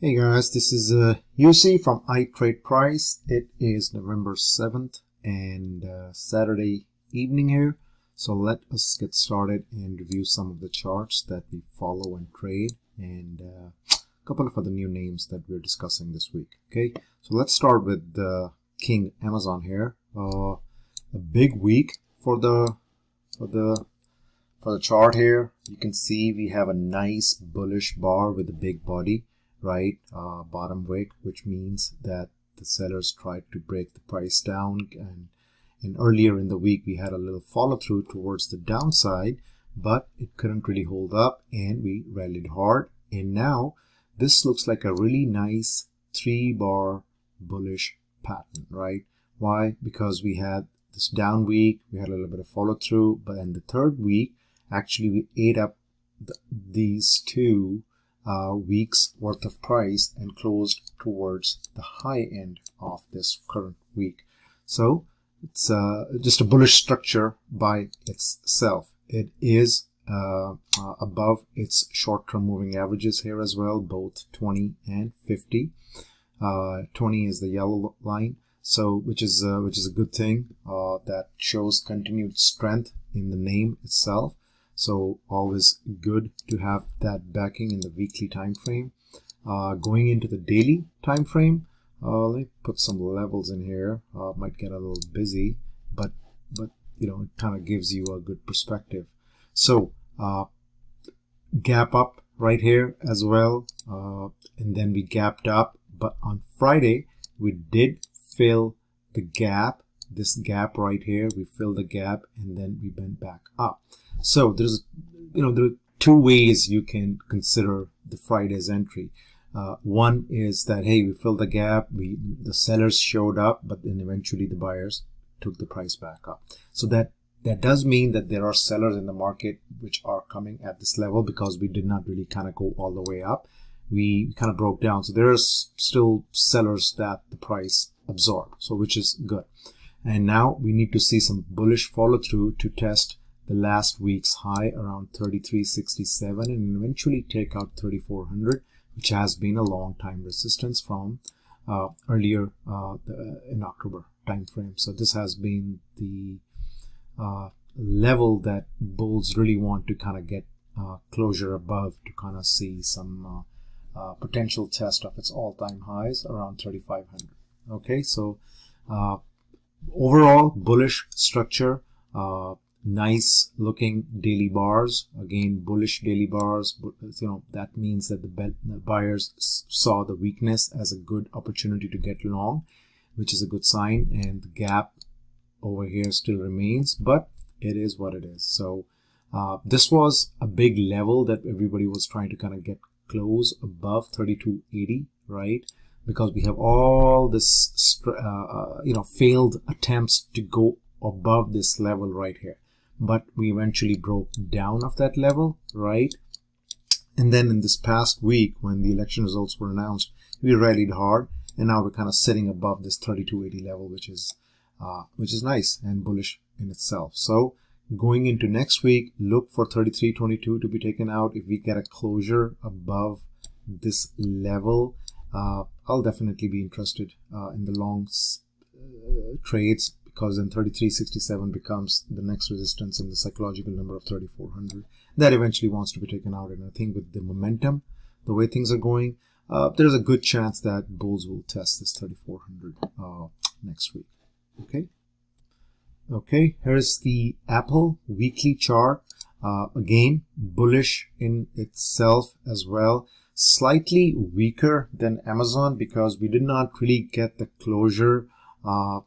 Hey guys, this is UC from iTradePrice. It is November 7th and Saturday evening here. So let us get started and review some of the charts that we follow and trade and a couple of other new names that we're discussing this week. Okay, so let's start with King Amazon here. A big week for the chart here. You can see we have a nice bullish bar with a big body. Right, bottom wick, which means that the sellers tried to break the price down, and earlier in the week we had a little follow through towards the downside, but it couldn't really hold up and we rallied hard, and now this looks like a really nice 3-bar bullish pattern. Right, why? Because we had this down week, we had a little bit of follow through, but in the third week actually we ate up these two weeks worth of price and closed towards the high end of this current week. So it's just a bullish structure by itself. It is above its short-term moving averages here as well, both 20 and 50. 20 is the yellow line, so which is a good thing. That shows continued strength in the name itself. So always good to have that backing in the weekly time frame. Going into the daily time frame, let me put some levels in here. Might get a little busy, but you know, it kind of gives you a good perspective. So gap up right here as well, and then we gapped up. But on Friday we did fill the gap. This gap right here, we filled the gap and then we went back up. So there are two ways you can consider the Friday's entry. One is that, hey, we filled the gap, the sellers showed up, but then eventually the buyers took the price back up. So that does mean that there are sellers in the market which are coming at this level, because we did not really kind of go all the way up. We kind of broke down. So there are still sellers that the price absorbed, so which is good. And now we need to see some bullish follow through to test the last week's high around 33.67 and eventually take out 3400, which has been a long time resistance from earlier in October time frame. So this has been the level that bulls really want to kind of get closure above to kind of see some potential test of its all-time highs around 3500. Okay, so overall bullish structure, nice looking daily bars, again bullish daily bars. You know, that means that the buyers saw the weakness as a good opportunity to get long, which is a good sign, and the gap over here still remains, but it is what it is. So this was a big level that everybody was trying to kind of get close above 3280, right? Because we have all this failed attempts to go above this level right here, but we eventually broke down of that level, right? And then in this past week, when the election results were announced, we rallied hard, and now we're kind of sitting above this 3280 level, which is nice and bullish in itself. So going into next week, look for 3322 to be taken out. If we get a closure above this level, I'll definitely be interested in the long trades, because then 3367 becomes the next resistance in the psychological number of 3400. That eventually wants to be taken out, and I think with the momentum, the way things are going, there's a good chance that bulls will test this 3400 next week. Okay, here's the Apple weekly chart. Again, bullish in itself as well. Slightly weaker than Amazon because we did not really get the closure, kind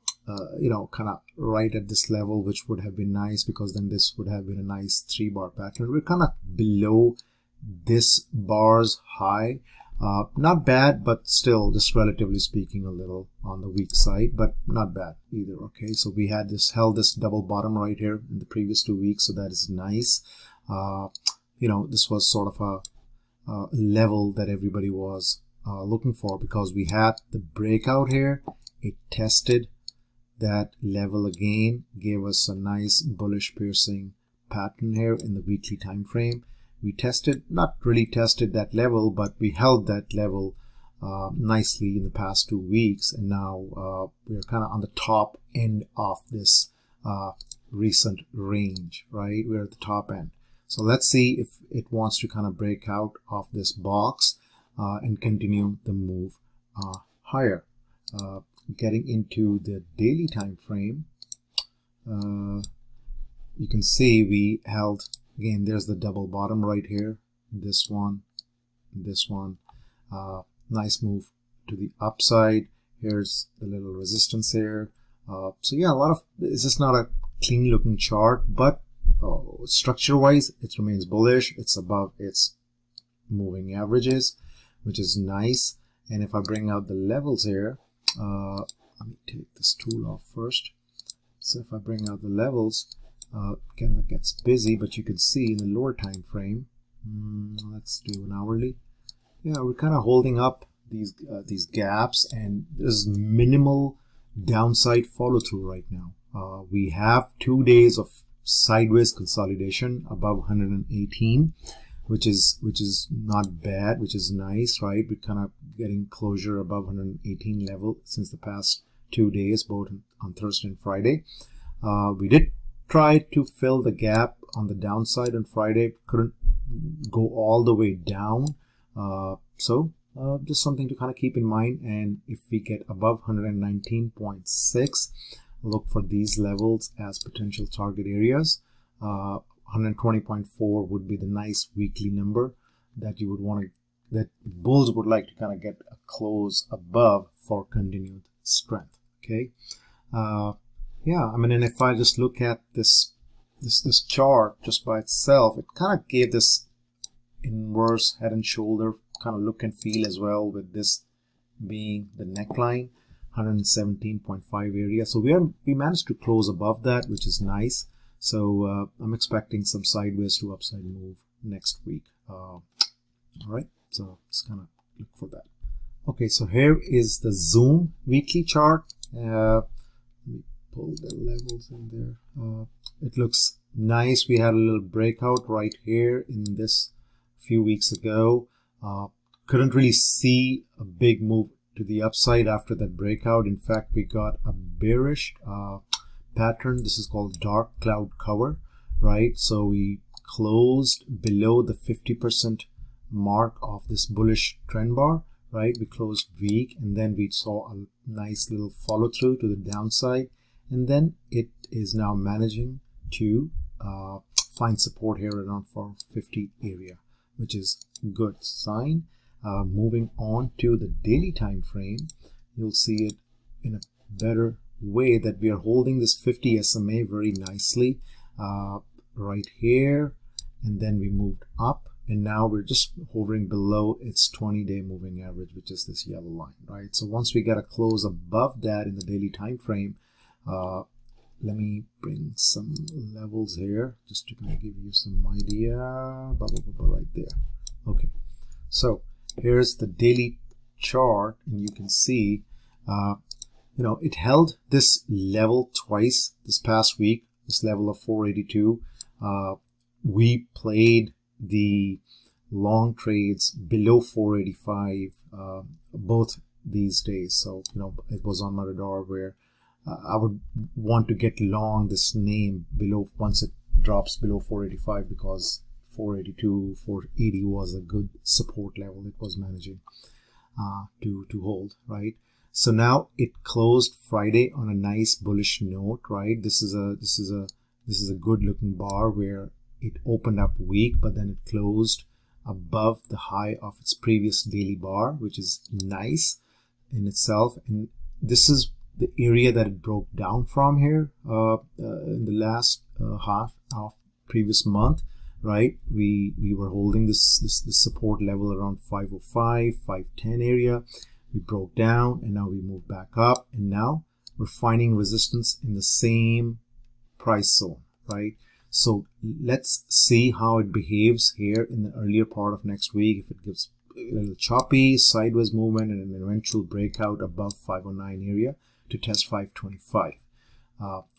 of right at this level, which would have been nice, because then this would have been a nice 3-bar pattern. We're kind of below this bar's high. Not bad, but still, just relatively speaking, a little on the weak side, but not bad either. Okay, so we had held this double bottom right here in the previous 2 weeks, so that is nice. This was sort of a level that everybody was looking for, because we had the breakout here. It tested that level again, gave us a nice bullish piercing pattern here in the weekly time frame. We not really tested that level, but we held that level nicely in the past 2 weeks, and now we're kind of on the top end of this recent range, right? We're at the top end. So let's see if it wants to kind of break out of this box and continue the move higher. Getting into the daily time frame, you can see we held, again, there's the double bottom right here, this one, nice move to the upside. Here's the little resistance here. So yeah, it's just not a clean looking chart, but structure wise it remains bullish. It's above its moving averages, which is nice. And if I bring out the levels here, let me take this tool off first. So if I bring out the levels, again, that gets busy, but you can see in the lower time frame, let's do an hourly. Yeah, we're kind of holding up these gaps, and there's minimal downside follow through right now. We have 2 days of sideways consolidation above 118, which is not bad, which is nice, right? We're kind of getting closure above 118 level since the past 2 days, both on Thursday and Friday. We did try to fill the gap on the downside on Friday, couldn't go all the way down. So just something to kind of keep in mind. And if we get above 119.6, look for these levels as potential target areas. 120.4 would be the nice weekly number that you would want to, that bulls would like to kind of get a close above for continued strength. Okay. Yeah, I mean, and if I just look at this chart just by itself, it kind of gave this inverse head and shoulder kind of look and feel as well, with this being the neckline, 117.5 area. So we managed to close above that, which is nice. So I'm expecting some sideways to upside move next week. All right, so just kind of look for that. Okay, so here is the Zoom weekly chart. Let me pull the levels in there. It looks nice. We had a little breakout right here in this few weeks ago. Couldn't really see a big move to the upside after that breakout. In fact, we got a bearish pattern. This is called dark cloud cover, right? So we closed below the 50% mark of this bullish trend bar, right? We closed weak, and then we saw a nice little follow through to the downside, and then it is now managing to find support here around 450 area, which is a good sign. Moving on to the daily time frame, you'll see it in a better way that we are holding this 50 SMA very nicely right here, and then we moved up, and now we're just hovering below its 20-day moving average, which is this yellow line, right? So once we get a close above that in the daily time frame, let me bring some levels here just to kind of give you some idea. Right there. Okay, so here's the daily chart, and you can see it held this level twice this past week, this level of 482. We played the long trades below 485 both these days. So it was on my radar where I would want to get long this name below once it drops below 485, because 482, 480 was a good support level it was managing to hold, right? So now it closed Friday on a nice bullish note, right? This is a good looking bar where it opened up weak, but then it closed above the high of its previous daily bar, which is nice in itself. And this is the area that it broke down from here in the last half of previous month, right? We were holding this support level around 505, 510 area. We broke down, and now we moved back up, and now we're finding resistance in the same price zone, right? So let's see how it behaves here in the earlier part of next week. If it gives a little choppy sideways movement and an eventual breakout above 509 area to test 525,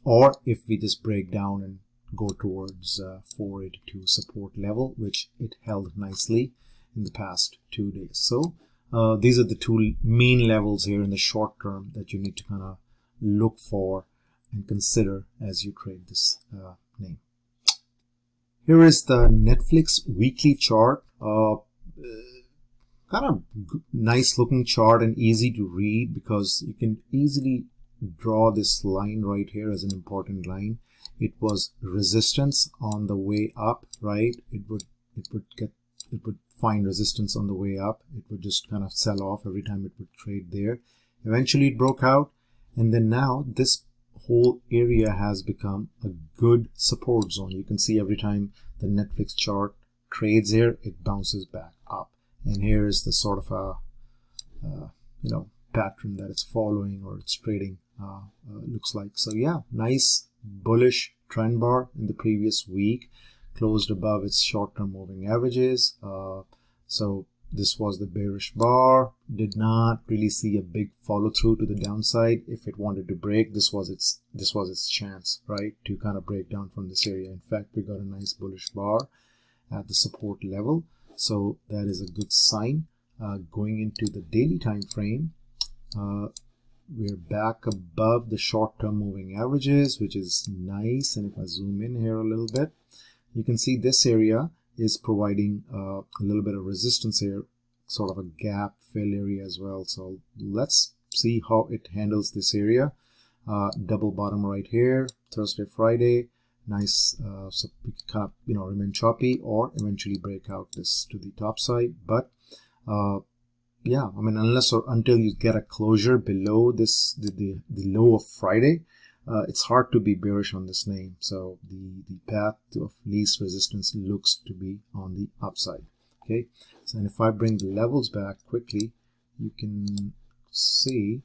or if we just break down and go towards 482 support level, which it held nicely in the past 2 days. So These are the two main levels here in the short term that you need to kind of look for and consider as you trade this name. Here is the Netflix weekly chart. Kind of nice looking chart and easy to read because you can easily draw this line right here as an important line. It was resistance on the way up, right? It would find resistance on the way up. It would just kind of sell off every time it would trade there. Eventually it broke out, and then now this whole area has become a good support zone. You can see every time the Netflix chart trades here, it bounces back up. And here is the sort of a pattern that it's following or it's trading looks like. So yeah, nice bullish trend bar in the previous week, closed above its short-term moving averages. So this was the bearish bar, did not really see a big follow through to the downside. If it wanted to break, this was its chance, right, to kind of break down from this area. In fact, we got a nice bullish bar at the support level. So that is a good sign. Going into the daily time frame, we're back above the short-term moving averages, which is nice. And if I zoom in here a little bit, you can see this area is providing a little bit of resistance here, sort of a gap fill area as well. So let's see how it handles this area. Double bottom right here, Thursday, Friday. Nice, so we can kind of, remain choppy or eventually break out this to the top side. But yeah, I mean, unless or until you get a closure below this, the low of Friday, it's hard to be bearish on this name. So the path of least resistance looks to be on the upside. Okay, so and if I bring the levels back quickly, you can see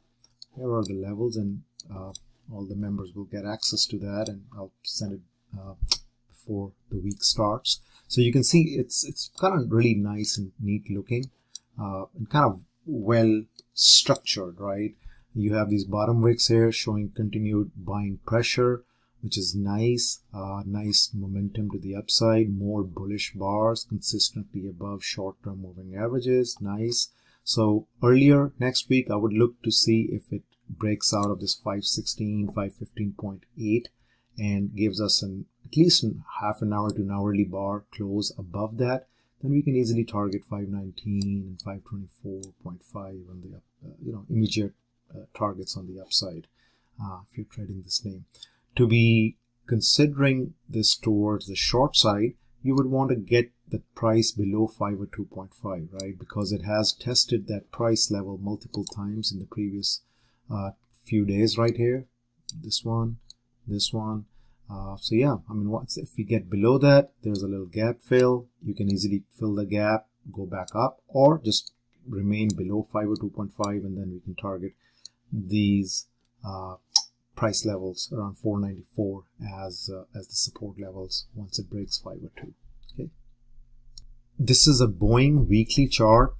here are the levels, and all the members will get access to that, and I'll send it before the week starts. So you can see it's kind of really nice and neat looking, and kind of well structured, right? You have these bottom wicks here showing continued buying pressure, which is nice. Nice momentum to the upside, more bullish bars consistently above short-term moving averages. Nice. So earlier next week, I would look to see if it breaks out of this 516, 515.8 and gives us at least half an hour to an hourly bar close above that. Then we can easily target 519 and 524.5 on the immediate targets on the upside if you're trading this name. To be considering this towards the short side, you would want to get the price below 502.5, right? Because it has tested that price level multiple times in the previous few days right here. This one. So yeah, I mean, if we get below that, there's a little gap fill. You can easily fill the gap, go back up, or just remain below 502.5, and then we can target these price levels around 494 as the support levels once it breaks 502. Okay. This is a Boeing weekly chart.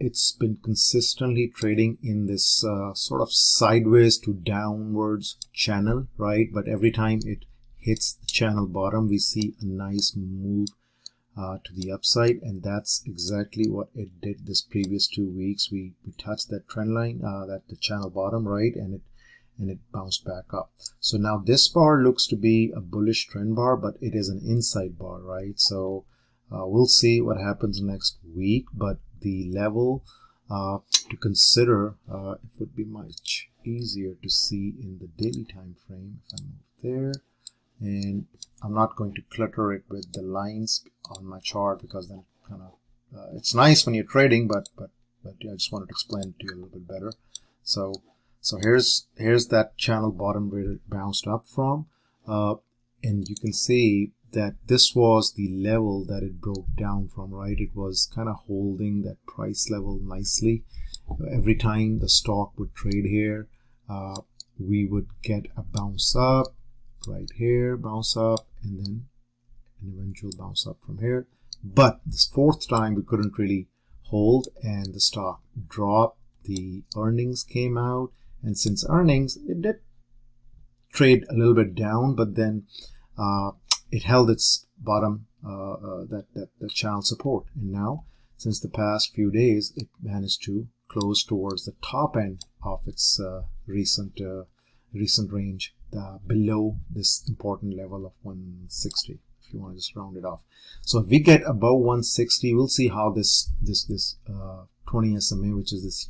It's been consistently trading in this sort of sideways to downwards channel, right? But every time it hits the channel bottom, we see a nice move to the upside, and that's exactly what it did this previous 2 weeks. We touched that trend line, the channel bottom, right, and it bounced back up. So now this bar looks to be a bullish trend bar, but it is an inside bar, right? So we'll see what happens next week, but the level to consider, it would be much easier to see in the daily time frame if I move there. And I'm not going to clutter it with the lines on my chart, because then kind of it's nice when you're trading, but yeah, I just wanted to explain it to you a little bit better. So here's that channel bottom where it bounced up from, and you can see that this was the level that it broke down from, right? It was kind of holding that price level nicely. Every time the stock would trade here, we would get a bounce up right here, bounce up, and then an eventual bounce up from here. But this fourth time we couldn't really hold, and the stock dropped. The earnings came out, and since earnings, it did trade a little bit down, but then it held its bottom, that channel support. And now since the past few days, it managed to close towards the top end of its recent range, below this important level of 160. If you want to just round it off. So if we get above 160, we'll see how this 20 SMA, which is this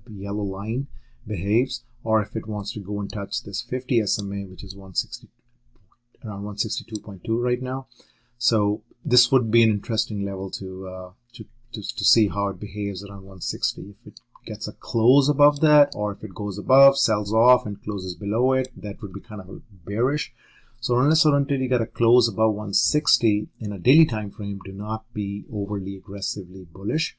yellow line, behaves, or if it wants to go and touch this 50 SMA, which is 160, around 162.2 right now. So this would be an interesting level to see how it behaves around 160. If it gets a close above that, or if it goes above, sells off and closes below it, that would be kind of bearish. So unless or until you get a close above 160 in a daily time frame, do not be overly aggressively bullish,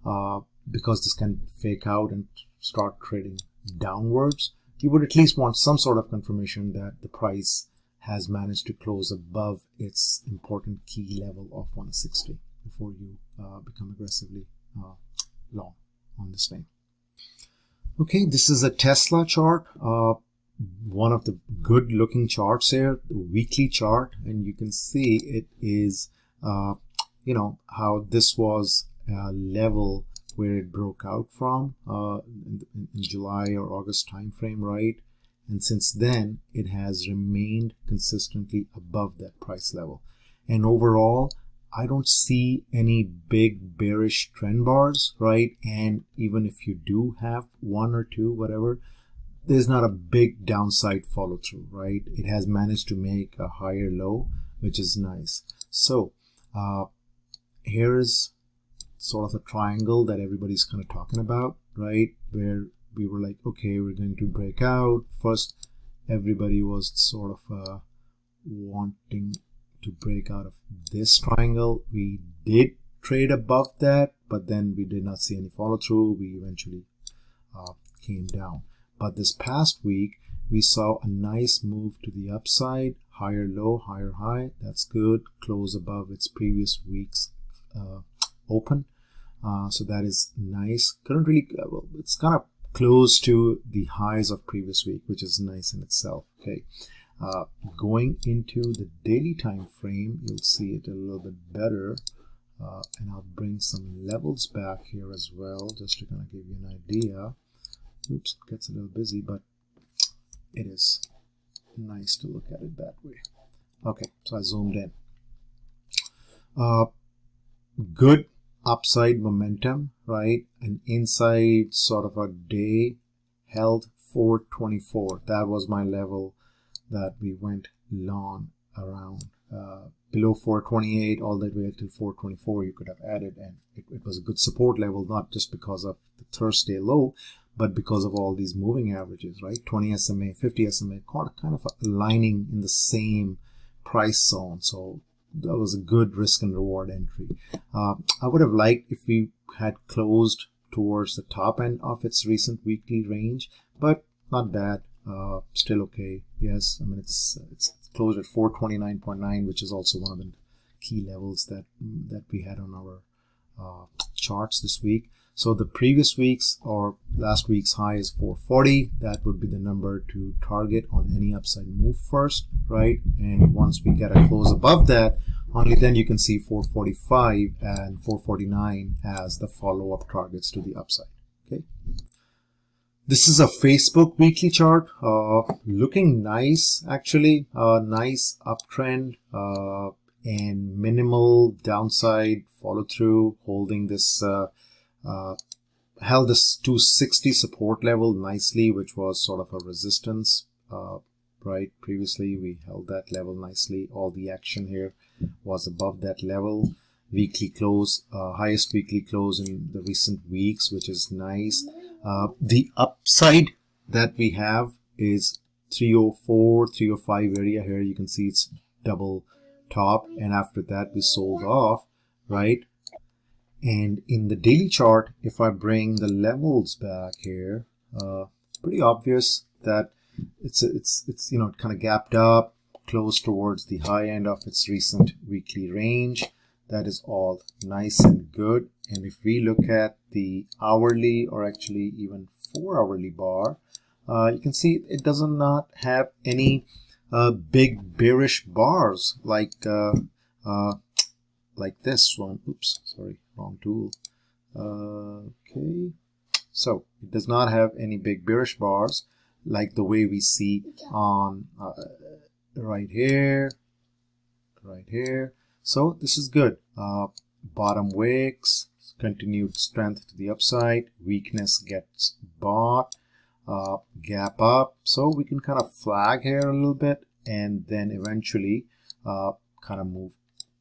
because this can fake out and start trading downwards. You would at least want some sort of confirmation that the price has managed to close above its important key level of 160 before you become aggressively long on this thing. Okay, this is a Tesla chart. One of the good looking charts here, the weekly chart, and you can see it is how this was a level where it broke out from in July or August time frame, right? And since then it has remained consistently above that price level. And overall, I don't see any big bearish trend bars, right? And even if you do have one or two, whatever, there's not a big downside follow through, right? It has managed to make a higher low, which is nice. So here is sort of a triangle that everybody's kind of talking about, right? Where we were like, okay, we're going to break out. First, everybody was sort of wanting to break out of this triangle. We did trade above that, but then we did not see any follow through. We eventually came down. But this past week, we saw a nice move to the upside, higher low, higher high. That's good. Close above its previous week's open. So that is nice. Currently, well, it's kind of close to the highs of previous week, which is nice in itself. Okay. Going into the daily time frame, you'll see it a little bit better. And I'll bring some levels back here as well, just to kind of give you an idea. Oops, it gets a little busy, but it is nice to look at it that way. Okay, so I zoomed in. Good upside momentum, right? And inside sort of a day held 424. That was my level that we went long around. Below 428 all the way to 424 you could have added, and it was a good support level, not just because of the Thursday low, but because of all these moving averages, right? 20 SMA, 50 SMA, kind of aligning in the same price zone. So that was a good risk and reward entry. I would have liked if we had closed towards the top end of its recent weekly range, but not bad. Still okay. Yes, I mean it's closed at 429.9, which is also one of the key levels that we had on our charts this week. So the previous week's or last week's high is 440. That would be the number to target on any upside move first, right? And once we get a close above that, only then you can see 445 and 449 as the follow-up targets to the upside. Okay. This is a Facebook weekly chart, looking nice actually, nice uptrend and minimal downside follow through, holding this held this 260 support level nicely, which was sort of a resistance, right? Previously we held that level nicely. All the action here was above that level. Weekly close, highest weekly close in the recent weeks, which is nice. The upside that we have is 304, 305 area here. You can see it's double top, and after that we sold off, right? And in the daily chart, if I bring the levels back here, pretty obvious that it's you know, kind of gapped up, close towards the high end of its recent weekly range. That is all nice and good. And if we look at the hourly, or actually even 4-hourly bar, you can see it does not have any big bearish bars like like this one. Oops, sorry, wrong tool. Okay, so it does not have any big bearish bars like the way we see on right here. So this is good. Bottom wicks, continued strength to the upside, weakness gets bought, gap up. So we can kind of flag here a little bit and then eventually kind of move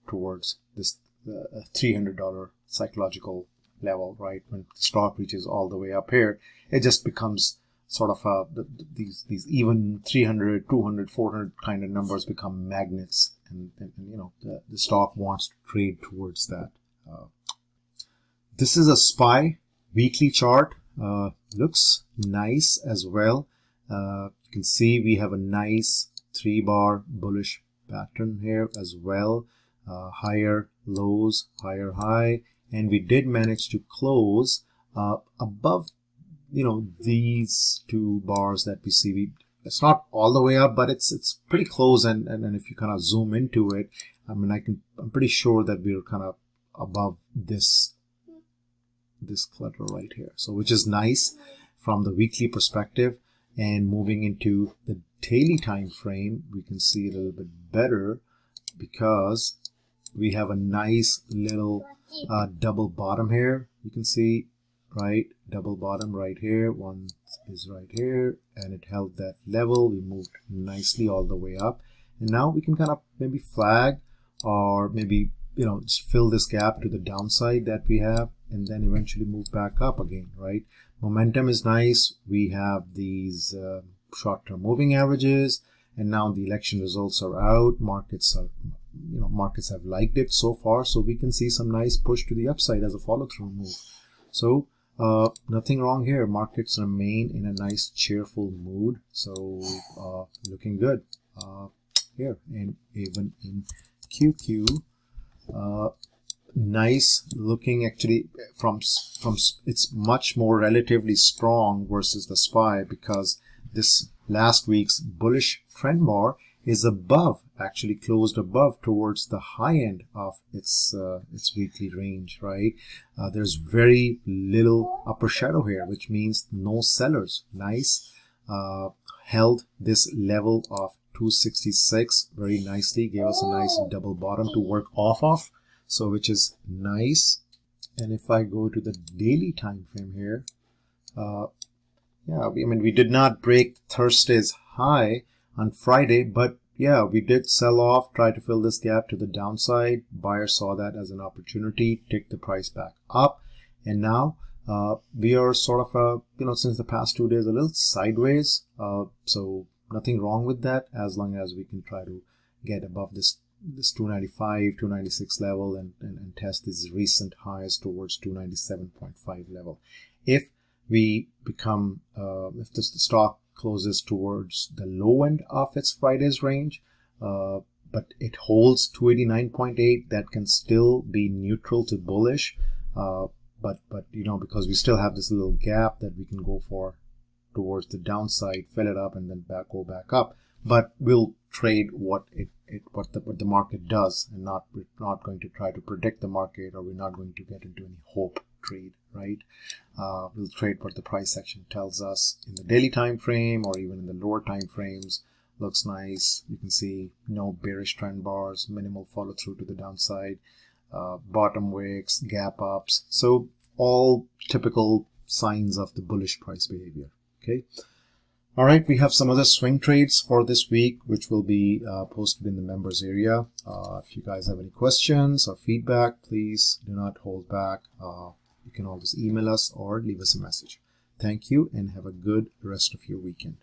towards this $300 psychological level, right? When the stock reaches all the way up here, it just becomes sort of these even 300, 200, 400 kind of numbers become magnets, and you know, the stock wants to trade towards that. This is a SPY weekly chart. Looks nice as well. You can see we have a nice 3-bar bullish pattern here as well. Higher lows, higher high, and we did manage to close above, you know, these 2 bars that we see. It's not all the way up, but it's pretty close, and if you kind of zoom into it, I mean, I'm pretty sure that we're kind of above this clutter right here, so which is nice from the weekly perspective. And moving into the daily time frame, we can see it a little bit better because we have a nice little double bottom here. You can see, right, double bottom right here, one is right here, and it held that level. We moved nicely all the way up, and now we can kind of maybe flag, or maybe, you know, just fill this gap to the downside that we have, and then eventually move back up again, right? Momentum is nice. We have these short-term moving averages, and now the election results are out. Markets have liked it so far, so we can see some nice push to the upside as a follow-through move. So nothing wrong here. Markets remain in a nice cheerful mood, so looking good here. And even in QQ, nice looking, actually, from it's much more relatively strong versus the SPY, because this last week's bullish trend bar is above, actually closed above towards the high end of its weekly range, right? There's very little upper shadow here, which means no sellers. Nice. Held this level of 266 very nicely, gave us a nice double bottom to work off of, so which is nice. And if I go to the daily time frame here, yeah, I mean, we did not break Thursday's high on Friday, but yeah, we did sell off, try to fill this gap to the downside. Buyer saw that as an opportunity, ticked the price back up, and now we are sort of you know, since the past 2 days, a little sideways. So nothing wrong with that, as long as we can try to get above this 295, 296 level and test these recent highs towards 297.5 level. If we become, if the stock closes towards the low end of its Friday's range, but it holds 289.8, that can still be neutral to bullish. But you know, because we still have this little gap that we can go for towards the downside, fill it up, and then go back up. But we'll trade what the market does, and we're not going to try to predict the market, or we're not going to get into any hope trade, right? We'll trade what the price action tells us in the daily time frame, or even in the lower time frames. Looks nice. You can see no bearish trend bars, minimal follow through to the downside, bottom wicks, gap ups. So all typical signs of the bullish price behavior. Okay. All right, we have some other swing trades for this week, which will be posted in the members area. If you guys have any questions or feedback, please do not hold back. You can always email us or leave us a message. Thank you, and have a good rest of your weekend.